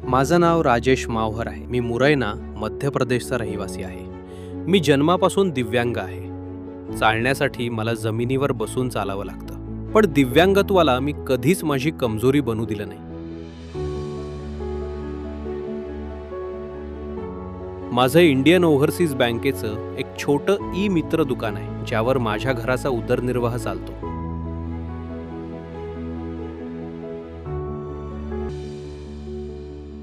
माझं नाव राजेश मावहर आहे. मी मुरैना, मध्य प्रदेशचा रहिवासी आहे. मी जन्मापासून दिव्यांग आहे. चालण्यासाठी मला जमिनीवर बसून चालावं लागतं. पण दिव्यांगत्वाला मी कधीच माझी कमजोरी बनू दिलं नाही. माझं इंडियन ओव्हरसीज बँकेचं एक छोटं ई मित्र दुकान आहे, ज्यावर माझ्या घराचा उदरनिर्वाह चालतो.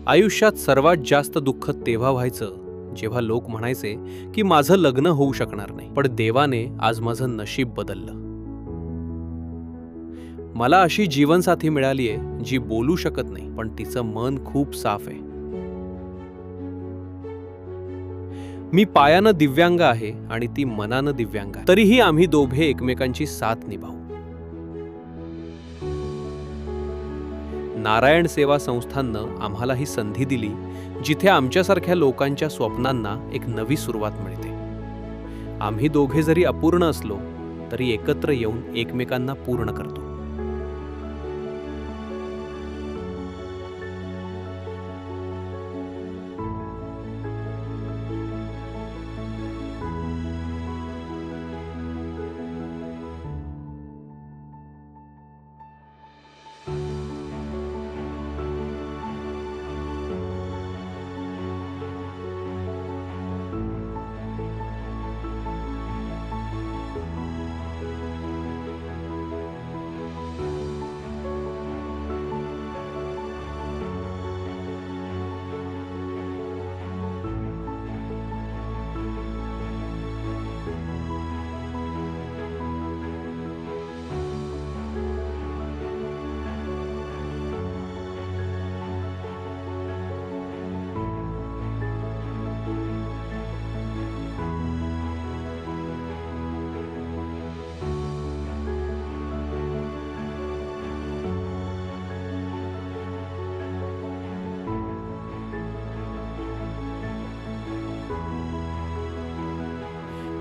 आयुष्यात सर्वात जास्त दुःख तेव्हा व्हायचं जेव्हा लोक म्हणायचे की माझं लग्न होऊ शकणार नाही. पण देवाने आज माझं नशीब बदललं. मला अशी जीवनसाथी मिळालीये जी बोलू शकत नाही, पण तिचं मन खूप साफ आहे. मी पायानं दिव्यांग आहे आणि ती मनानं दिव्यांग आहे. तरीही आम्ही दोघे एकमेकांची साथ निभावू. नारायण सेवा संस्थांनं आम्हाला ही संधी दिली, जिथे आमच्यासारख्या लोकांच्या स्वप्नांना एक नवी सुरुवात मिळते. आम्ही दोघे जरी अपूर्ण असलो तरी एकत्र येऊन एकमेकांना पूर्ण करतो.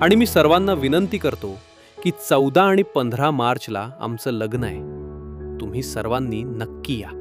आणि मी सर्वांना विनंती करतो की 14 आणि 15 मार्चला आमचं लग्न आहे. तुम्ही सर्वांनी नक्की या.